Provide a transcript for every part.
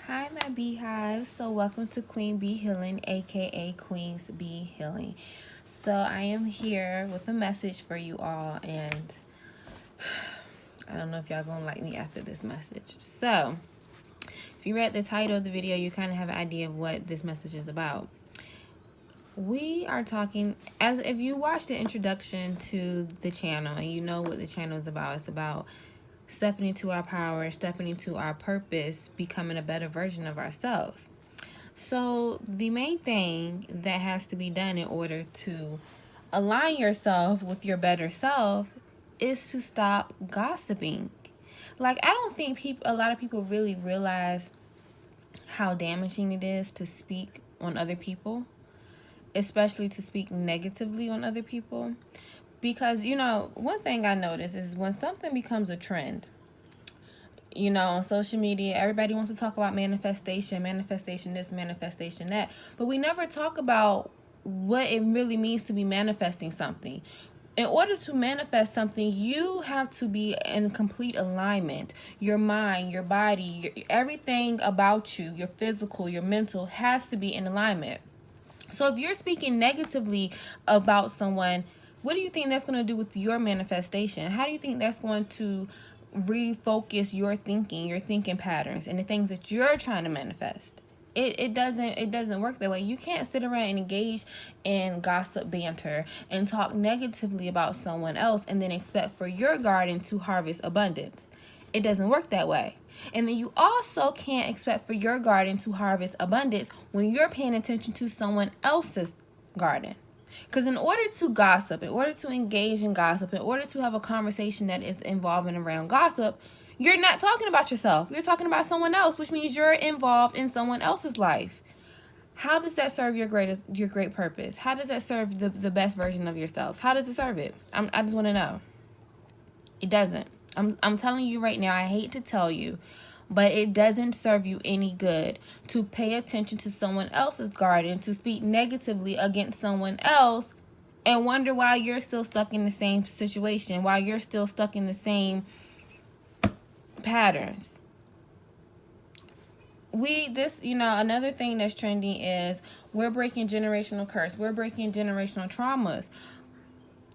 Hi, my beehive. So, welcome to Queen Bee Healing, aka Queen's Bee Healing. So, I am here with a message for you all, and I don't know if y'all gonna like me after this message. So, if you read the title of the video, you kind of have an idea of what this message is about. We are talking, as if you watched the introduction to the channel and you know what the channel is about. It's about stepping into our power, stepping into our purpose, becoming a better version of ourselves. So the main thing that has to be done in order to align yourself with your better self is to stop gossiping. Like, I don't think a lot of people really realize how damaging it is to speak on other people, especially to speak negatively on other people. Because, one thing I notice is when something becomes a trend, on social media, everybody wants to talk about manifestation this, manifestation that. But we never talk about what it really means to be manifesting something. In order to manifest something, you have to be in complete alignment. Your mind, your body, everything about you, your physical, your mental, has to be in alignment. So if you're speaking negatively about someone, what do you think that's going to do with your manifestation? How do you think that's going to refocus your thinking patterns, and the things that you're trying to manifest? It doesn't work that way. You can't sit around and engage in gossip banter and talk negatively about someone else and then expect for your garden to harvest abundance. It doesn't work that way. And then you also can't expect for your garden to harvest abundance when you're paying attention to someone else's garden. Because in order to gossip, in order to engage in gossip, in order to have a conversation that is involving around gossip, you're not talking about yourself. You're talking about someone else, which means you're involved in someone else's life. How does that serve your great purpose? How does that serve the best version of yourselves? How does it serve it? I just want to know. It doesn't. I'm telling you right now, I hate to tell you, but it doesn't serve you any good to pay attention to someone else's garden, to speak negatively against someone else, and wonder why you're still stuck in the same situation, why you're still stuck in the same patterns. Another thing that's trending is we're breaking generational curse. We're breaking generational traumas.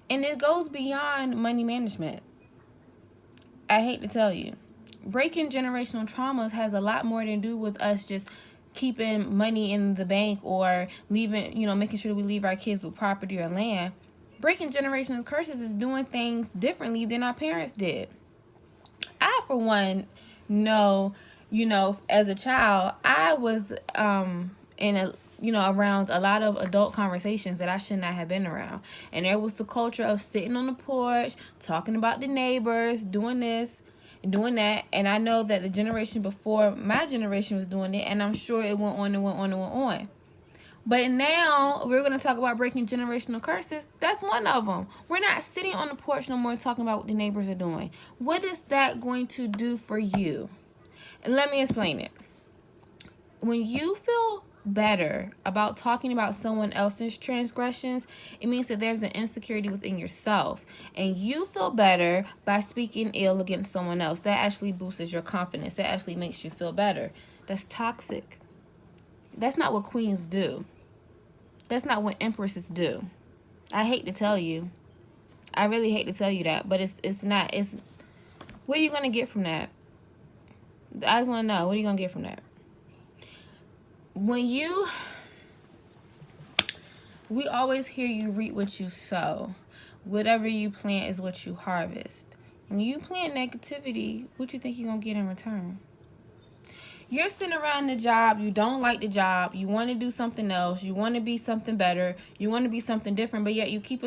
And it goes beyond money management. I hate to tell you. Breaking generational traumas has a lot more to do with us just keeping money in the bank or making sure we leave our kids with property or land. Breaking generational curses is doing things differently than our parents did. I, for one, know, as a child, I was around a lot of adult conversations that I should not have been around. And there was the culture of sitting on the porch, talking about the neighbors, doing this and doing that. And I know that the generation before my generation was doing it, and I'm sure it went on and went on and went on. But now we're going to talk about breaking generational curses. That's one of them. We're not sitting on the porch no more talking about what the neighbors are doing. What is that going to do for you? And let me explain it. When you feel better about talking about someone else's transgressions, it means that there's an insecurity within yourself, and you feel better by speaking ill against someone else. That actually boosts your confidence. That actually makes you feel better. That's toxic. That's not what queens do. That's not what empresses do. I hate to tell you. I really hate to tell you that, but it's not. What are you going to get from that? I just want to know, what are you going to get from that? We always hear you reap what you sow. Whatever you plant is what you harvest. When you plant negativity, what you think you're going to get in return? You're sitting around the job, you don't like the job, you want to do something else, you want to be something better, you want to be something different, but yet you keep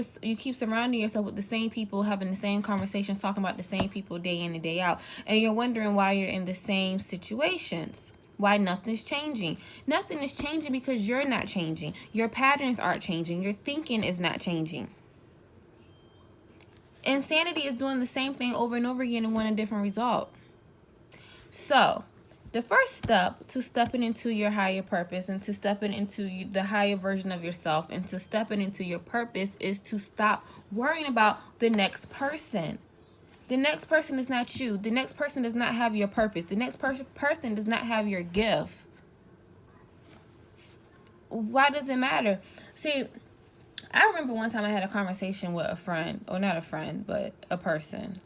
surrounding yourself with the same people, having the same conversations, talking about the same people day in and day out, and you're wondering why you're in the same situations. Why nothing's changing. Nothing is changing because you're not changing. Your patterns aren't changing. Your thinking is not changing. Insanity is doing the same thing over and over again and wanting a different result. So, the first step to stepping into your higher purpose and to stepping into the higher version of yourself and to stepping into your purpose is to stop worrying about the next person. The next person is not you. The next person does not have your purpose. The next person does not have your gift. Why does it matter? See, I remember one time I had a conversation with a friend, or not a friend, but a person.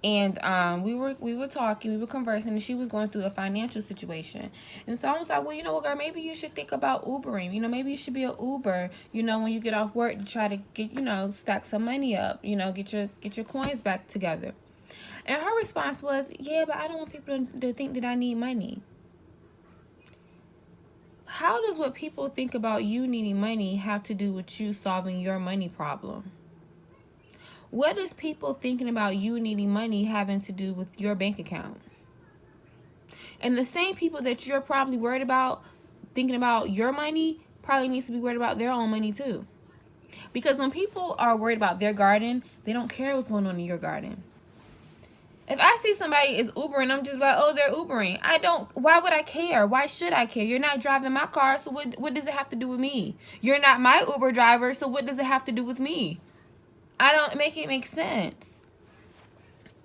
And we were talking, we were conversing, and she was going through a financial situation. And so I was like, well, you know what, girl, maybe you should think about Ubering. Maybe you should be an Uber, when you get off work, to try to get, stack some money up, get your coins back together. And her response was, yeah, but I don't want people to think that I need money. How does what people think about you needing money have to do with you solving your money problem? What is people thinking about you needing money having to do with your bank account? And the same people that you're probably worried about thinking about your money probably needs to be worried about their own money too. Because when people are worried about their garden, they don't care what's going on in your garden. If I see somebody is Ubering, I'm just like, oh, they're Ubering. Why would I care? Why should I care? You're not driving my car, so what does it have to do with me? You're not my Uber driver, so what does it have to do with me? I don't make it make sense.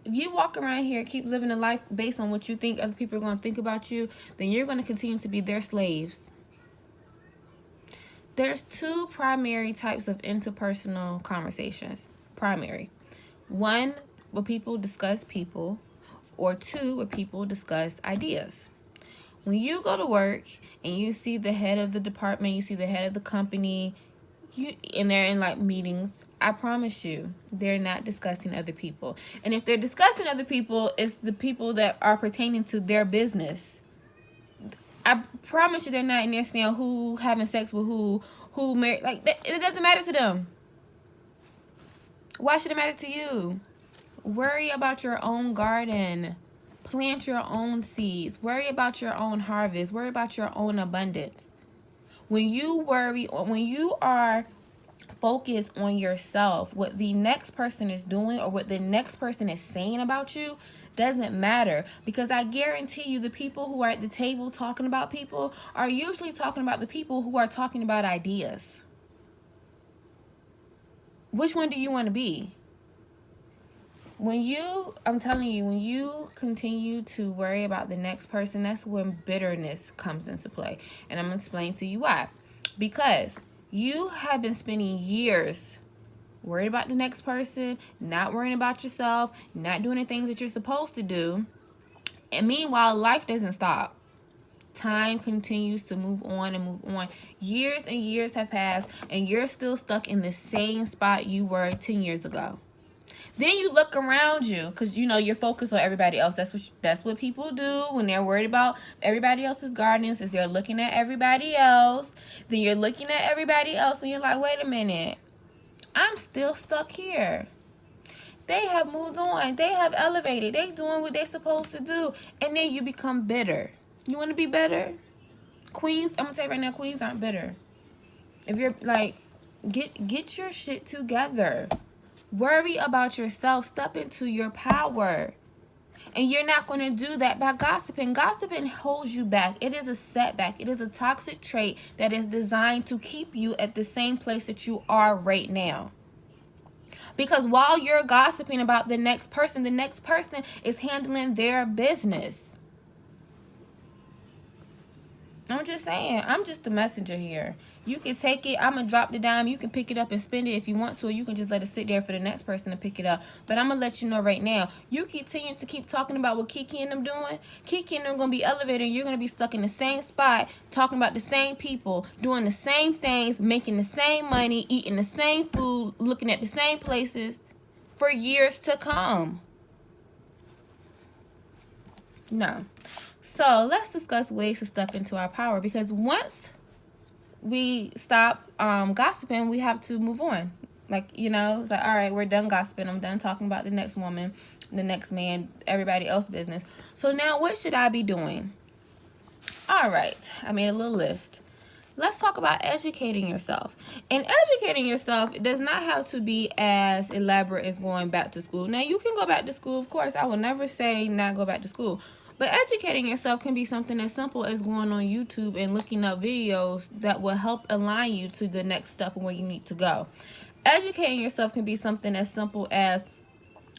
If you walk around here, keep living a life based on what you think other people are going to think about you, then you're going to continue to be their slaves. There's two primary types of interpersonal conversations. Primary. One, where people discuss people, or two, where people discuss ideas. When you go to work and you see the head of the department, you see the head of the company, and they're in like meetings, I promise you, they're not discussing other people. And if they're discussing other people, it's the people that are pertaining to their business. I promise you, they're not in there saying who having sex with who married. Like, it doesn't matter to them. Why should it matter to you? Worry about your own garden. Plant your own seeds. Worry about your own harvest. Worry about your own abundance. When you are focused on yourself, what the next person is doing or what the next person is saying about you doesn't matter. Because I guarantee you, the people who are at the table talking about people are usually talking about the people who are talking about ideas. Which one do you want to be? I'm telling you, when you continue to worry about the next person, that's when bitterness comes into play. And I'm going to explain to you why. Because you have been spending years worried about the next person, not worrying about yourself, not doing the things that you're supposed to do. And meanwhile, life doesn't stop. Time continues to move on and move on. Years and years have passed, and you're still stuck in the same spot you were 10 years ago. Then you look around you because, you're focused on everybody else. That's what people do when they're worried about everybody else's gardens, is they're looking at everybody else. Then you're looking at everybody else and you're like, wait a minute. I'm still stuck here. They have moved on. They have elevated. They're doing what they're supposed to do. And then you become bitter. You want to be better? Queens, I'm going to tell you right now, queens aren't bitter. If you're like, get your shit together. Worry about yourself. Step into your power. And you're not going to do that by gossiping. Gossiping holds you back. It is a setback. It is a toxic trait that is designed to keep you at the same place that you are right now. Because while you're gossiping about the next person is handling their business. I'm just saying, I'm just the messenger here. You can take it. I'm going to drop the dime. You can pick it up and spend it if you want to, or you can just let it sit there for the next person to pick it up. But I'm going to let you know right now, you continue to keep talking about what Kiki and them doing. Kiki and them going to be elevating. You're going to be stuck in the same spot, talking about the same people, doing the same things, making the same money, eating the same food, looking at the same places for years to come. No. So let's discuss ways to step into our power, because once we stop gossiping, we have to move on. Like, it's like, all right, we're done gossiping. I'm done talking about the next woman, the next man, everybody else's business. So now what should I be doing? All right, I made a little list. Let's talk about educating yourself. And educating yourself does not have to be as elaborate as going back to school. Now, you can go back to school, of course. I will never say not go back to school. But educating yourself can be something as simple as going on YouTube and looking up videos that will help align you to the next step and where you need to go. Educating yourself can be something as simple as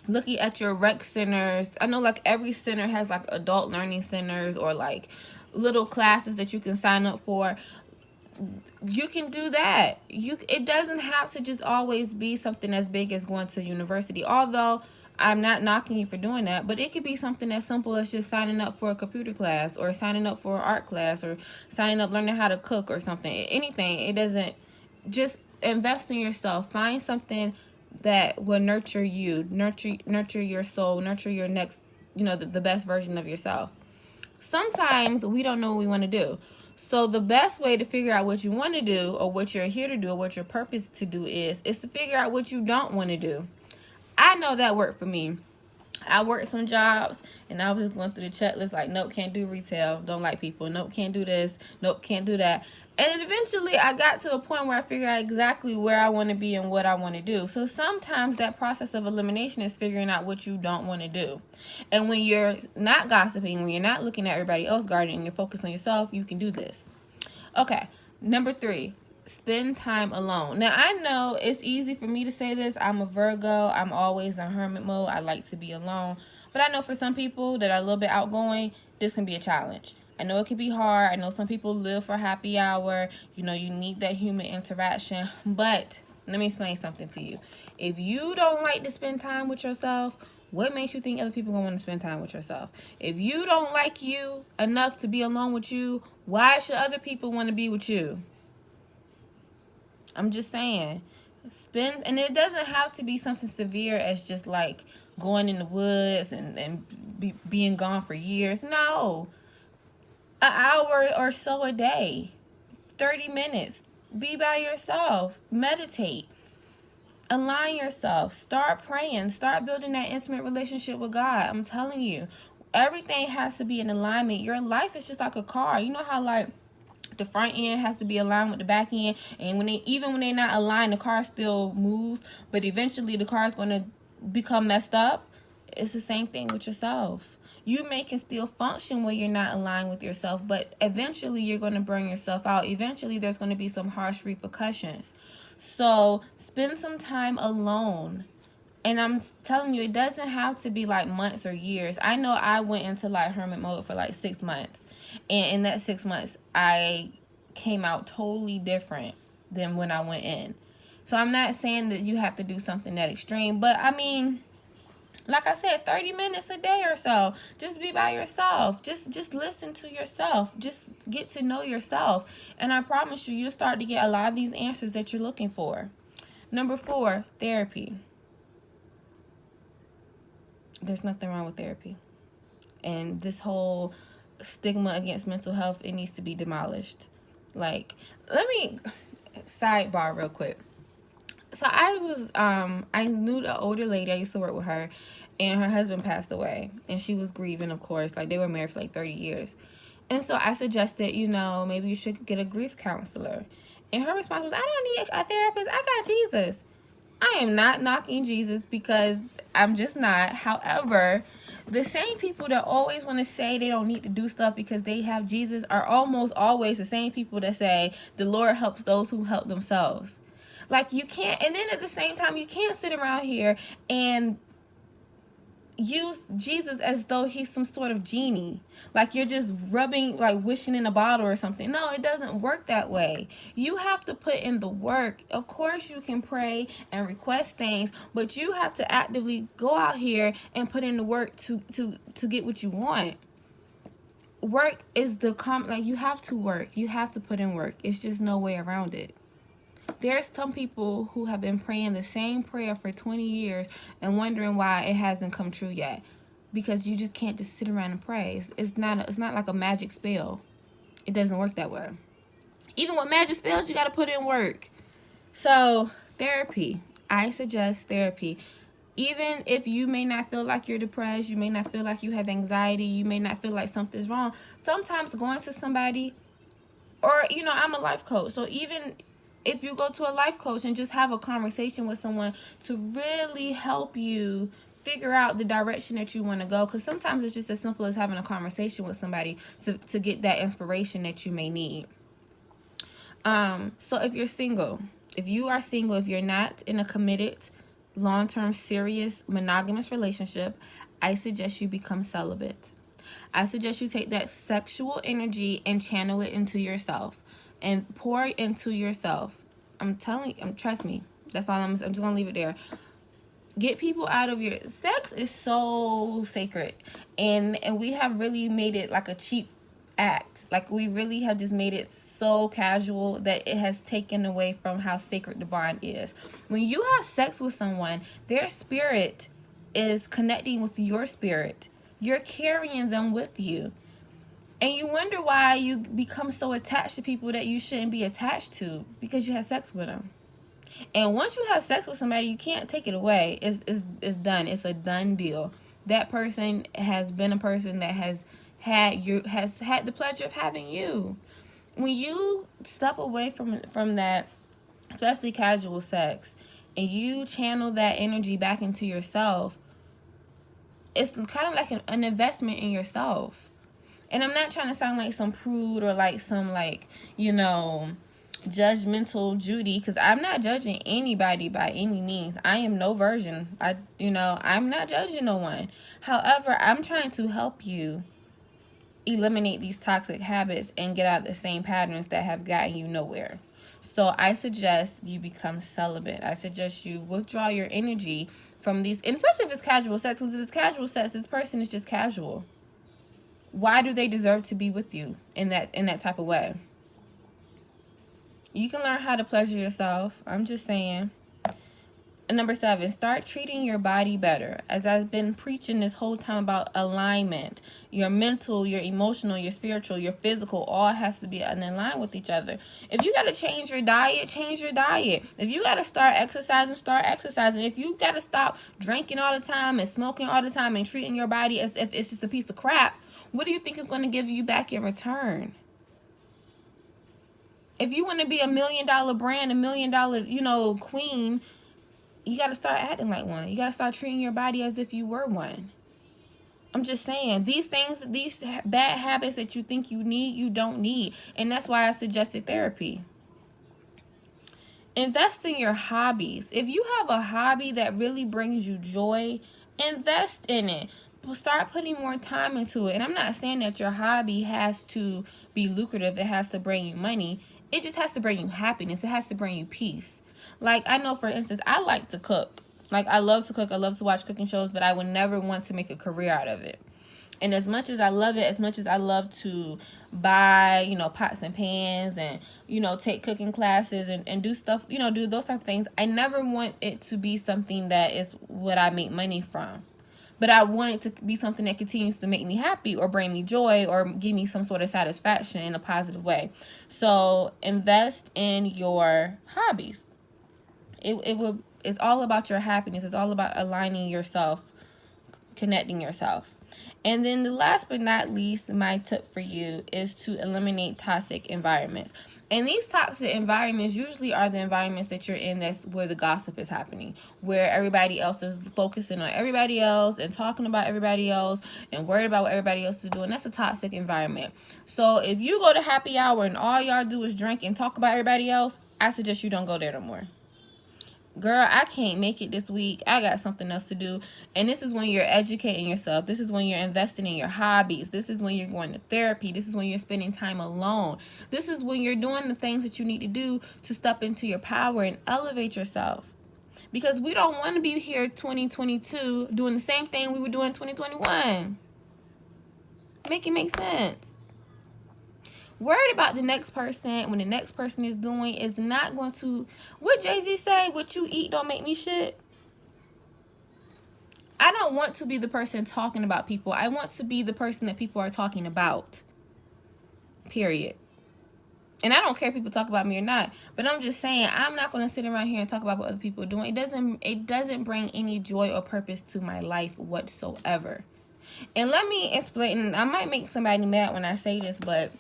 looking at your rec centers. I know like every center has like adult learning centers or like little classes that you can sign up for. You can do that. It doesn't have to just always be something as big as going to university. Although I'm not knocking you for doing that, but it could be something as simple as just signing up for a computer class or signing up for an art class or signing up learning how to cook or something. Anything. It doesn't, just invest in yourself. Find something that will nurture you, nurture your soul, nurture your next, the best version of yourself. Sometimes we don't know what we want to do. So the best way to figure out what you want to do or what you're here to do or what your purpose to do is to figure out what you don't want to do. I know that worked for me. I worked some jobs and I was just going through the checklist like, nope, can't do retail, don't like people, nope, can't do this, nope, can't do that. And then eventually I got to a point where I figured out exactly where I want to be and what I want to do. So sometimes that process of elimination is figuring out what you don't want to do. And when you're not gossiping, when you're not looking at everybody else gardening, you're focused on yourself, you can do this. Okay, number 3. Spend time alone. Now, I know it's easy for me to say this. I'm a Virgo. I'm always in hermit mode. I like to be alone. But I know for some people that are a little bit outgoing, this can be a challenge. I know it can be hard. I know some people live for happy hour. You need that human interaction. But let me explain something to you. If you don't like to spend time with yourself, what makes you think other people gonna want to spend time with yourself? If you don't like you enough to be alone with you, why should other people want to be with you? I'm just saying, and it doesn't have to be something severe as just like going in the woods and being gone for years. No, an hour or so a day, 30 minutes, be by yourself, meditate, align yourself, start praying, start building that intimate relationship with God. I'm telling you, everything has to be in alignment. Your life is just like a car. You know how like the front end has to be aligned with the back end, and even when they're not aligned, the car still moves, but eventually the car is going to become messed up. It's the same thing with yourself. You can still function when you're not aligned with yourself, but eventually you're going to burn yourself out. Eventually there's going to be some harsh repercussions. So spend some time alone. And I'm telling you, it doesn't have to be like months or years. I know I went into like hermit mode for like 6 months. And in that 6 months, I came out totally different than when I went in. So I'm not saying that you have to do something that extreme. But I mean, like I said, 30 minutes a day or so. Just be by yourself. Just listen to yourself. Just get to know yourself. And I promise you, you'll start to get a lot of these answers that you're looking for. Number 4, therapy. There's nothing wrong with therapy. And this whole stigma against mental health, it needs to be demolished. Like, let me sidebar real quick. So I knew the older lady. I used to work with her, and her husband passed away, and she was grieving, of course. Like, they were married for like 30 years. And so I suggested, maybe you should get a grief counselor. And her response was, I don't need a therapist. I got Jesus. I am not knocking Jesus, because I'm just not. However, the same people that always want to say they don't need to do stuff because they have Jesus are almost always the same people that say the Lord helps those who help themselves. Like, you can't, and then at the same time, you can't sit around here and use Jesus as though he's some sort of genie. Like, you're just wishing in a bottle or something. No, it doesn't work that way. You have to put in the work. Of course, you can pray and request things, but you have to actively go out here and put in the work to get what you want. Work is you have to work. You have to put in work. It's just no way around it. There's some people who have been praying the same prayer for 20 years and wondering why it hasn't come true yet. Because you just can't just sit around and pray. It's not like a magic spell. It doesn't work that way. Even with magic spells, you got to put in work. So, therapy. I suggest therapy. Even if you may not feel like you're depressed, you may not feel like you have anxiety, you may not feel like something's wrong. Sometimes going to somebody, or, I'm a life coach. So even if you go to a life coach and just have a conversation with someone to really help you figure out the direction that you want to go, because sometimes it's just as simple as having a conversation with somebody to get that inspiration that you may need. So if you're single, if you are single, if you're not in a committed long-term, serious, monogamous relationship, I suggest you become celibate. I suggest you take that sexual energy and channel it into yourself and pour into yourself. Trust me. That's all I'm just going to leave it there. Get people out of your... Sex is so sacred. And we have really made it like a cheap act. Like, we really have just made it so casual that it has taken away from how sacred the bond is. When you have sex with someone, their spirit is connecting with your spirit. You're carrying them with you. And you wonder why you become so attached to people that you shouldn't be attached to, because you had sex with them. And once you have sex with somebody, you can't take it away. It's done. It's a done deal. That person has been a person that has had the pleasure of having you. When you step away from that, especially casual sex, and you channel that energy back into yourself, it's kind of like an investment in yourself. And I'm not trying to sound like some prude or like some judgmental Judy, because I'm not judging anybody by any means. I am no virgin. I'm not judging no one. However, I'm trying to help you eliminate these toxic habits and get out of the same patterns that have gotten you nowhere. So I suggest you become celibate. I suggest you withdraw your energy from these, and especially if it's casual sex, because if it's casual sex, this person is just casual. Why do they deserve to be with you in that type of way? You can learn how to pleasure yourself. I'm just saying. And number 7, start treating your body better. As I've been preaching this whole time about alignment, your mental, your emotional, your spiritual, your physical, all has to be in line with each other. If you got to change your diet, change your diet. If you got to start exercising. If you got to stop drinking all the time and smoking all the time and treating your body as if it's just a piece of crap, what do you think is going to give you back in return? If you want to be $1 million brand, $1 million, queen, you got to start acting like one. You got to start treating your body as if you were one. I'm just saying, these bad habits that you think you need, you don't need. And that's why I suggested therapy. Invest in your hobbies. If you have a hobby that really brings you joy, invest in it. Start putting more time into it. And I'm not saying that your hobby has to be lucrative. It has to bring you money. It just has to bring you happiness. It has to bring you peace. Like, I know, for instance, I like to cook. Like, I love to cook. I love to watch cooking shows, but I would never want to make a career out of it. And as much as I love it, as much as I love to buy, pots and pans and, take cooking classes and do stuff, do those type of things, I never want it to be something that is what I make money from. But I want it to be something that continues to make me happy or bring me joy or give me some sort of satisfaction in a positive way. So invest in your hobbies. It's all about your happiness. It's all about aligning yourself, connecting yourself. And then the last but not least, my tip for you is to eliminate toxic environments. And these toxic environments usually are the environments that you're in that's where the gossip is happening, where everybody else is focusing on everybody else and talking about everybody else and worried about what everybody else is doing. That's a toxic environment. So if you go to happy hour and all y'all do is drink and talk about everybody else, I suggest you don't go there no more. Girl, I can't make it this week. I got something else to do. And this is when you're educating yourself. This is when you're investing in your hobbies. This is when you're going to therapy. This is when you're spending time alone. This is when you're doing the things that you need to do to step into your power and elevate yourself. Because we don't want to be here 2022 doing the same thing we were doing 2021. Make it make sense. Worried about the next person when the next person is doing is not going to... What Jay-Z say? What you eat don't make me shit. I don't want to be the person talking about people. I want to be the person that people are talking about. Period. And I don't care if people talk about me or not. But I'm just saying, I'm not going to sit around here and talk about what other people are doing. It doesn't bring any joy or purpose to my life whatsoever. And let me explain. I might make somebody mad when I say this, but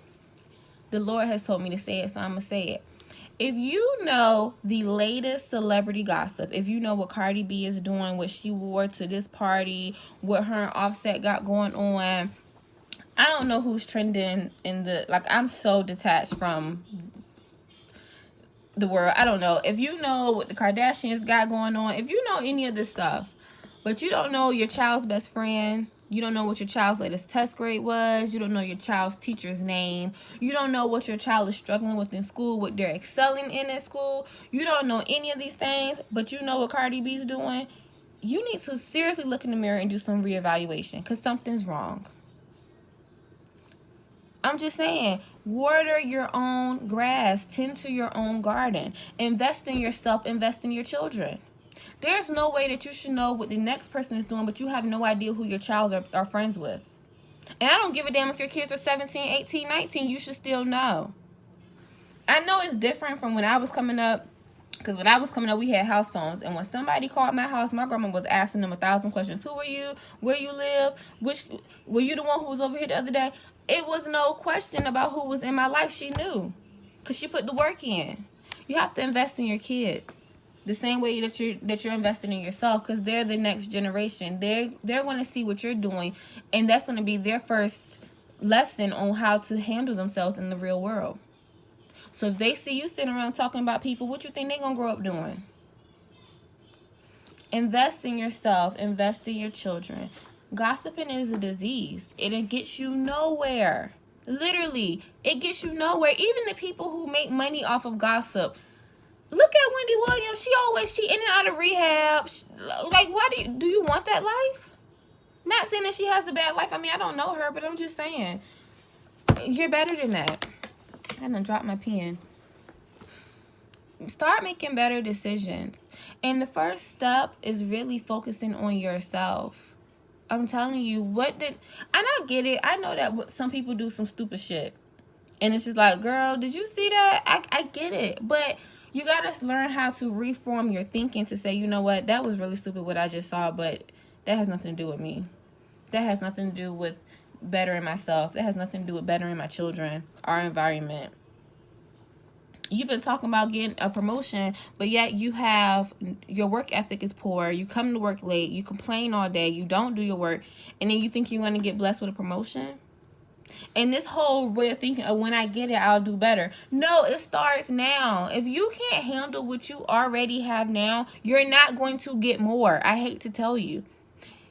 the Lord has told me to say it, so I'm going to say it. If you know the latest celebrity gossip, if you know what Cardi B is doing, what she wore to this party, what her and Offset got going on, I don't know who's trending in the... Like, I'm so detached from the world. I don't know. If you know what the Kardashians got going on, if you know any of this stuff, but you don't know your child's best friend, you don't know what your child's latest test grade was, you don't know your child's teacher's name, you don't know what your child is struggling with in school, what they're excelling in at school, you don't know any of these things, but you know what Cardi B's doing, you need to seriously look in the mirror and do some reevaluation, because something's wrong. I'm just saying, water your own grass, tend to your own garden, invest in yourself, invest in your children. There's no way that you should know what the next person is doing, but you have no idea who your child are friends with. And I don't give a damn if your kids are 17, 18, 19, you should still know. I know it's different from when I was coming up, because when I was coming up, we had house phones. And when somebody called my house, my grandma was asking them 1,000 questions. Who are you? Where you live? Were you the one who was over here the other day? It was no question about who was in my life. She knew, because she put the work in. You have to invest in your kids the same way that you're investing in yourself, because they're the next generation. They're going to see what you're doing, and that's going to be their first lesson on how to handle themselves in the real world. So if they see you sitting around talking about people, what you think they're going to grow up doing? Invest in yourself. Invest in your children. Gossiping is a disease. It gets you nowhere. Literally, it gets you nowhere. Even the people who make money off of gossip. Look at Wendy Williams. She in and out of rehab. Like, why do you want that life? Not saying that she has a bad life. I mean, I don't know her, but I'm just saying, you're better than that. I done dropped my pen. Start making better decisions. And the first step is really focusing on yourself. I'm telling you, and I get it. I know that some people do some stupid shit. And it's just like, girl, did you see that? I get it. But you got to learn how to reform your thinking to say, you know what? That was really stupid what I just saw, but that has nothing to do with me. That has nothing to do with bettering myself. That has nothing to do with bettering my children, our environment. You've been talking about getting a promotion, but yet your work ethic is poor. You come to work late. You complain all day. You don't do your work. And then you think you're going to get blessed with a promotion? And this whole way of thinking, when I get it, I'll do better. No, it starts now. If you can't handle what you already have now, you're not going to get more. I hate to tell you.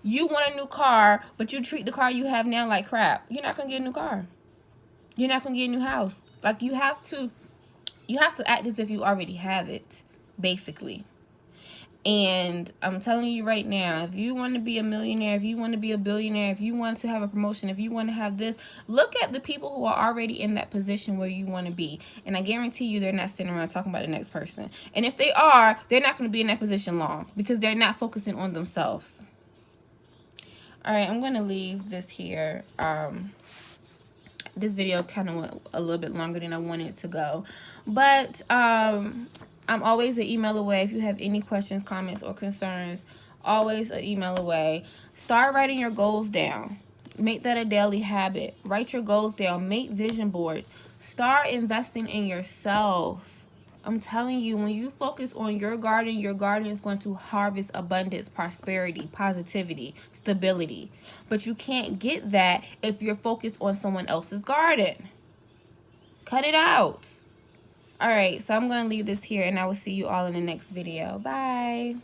You want a new car, but you treat the car you have now like crap. You're not going to get a new car. You're not going to get a new house. Like, you have to act as if you already have it, basically. And I'm telling you right now, if you want to be a millionaire, if you want to be a billionaire, if you want to have a promotion, if you want to have this, look at the people who are already in that position where you want to be. And I guarantee you they're not sitting around talking about the next person. And if they are, they're not going to be in that position long, because they're not focusing on themselves. All right, I'm going to leave this here. This video kind of went a little bit longer than I wanted to go. But I'm always an email away. If you have any questions, comments, or concerns, always an email away. Start writing your goals down. Make that a daily habit. Write your goals down. Make vision boards. Start investing in yourself. I'm telling you, when you focus on your garden is going to harvest abundance, prosperity, positivity, stability. But you can't get that if you're focused on someone else's garden. Cut it out. All right, so I'm going to leave this here, and I will see you all in the next video. Bye.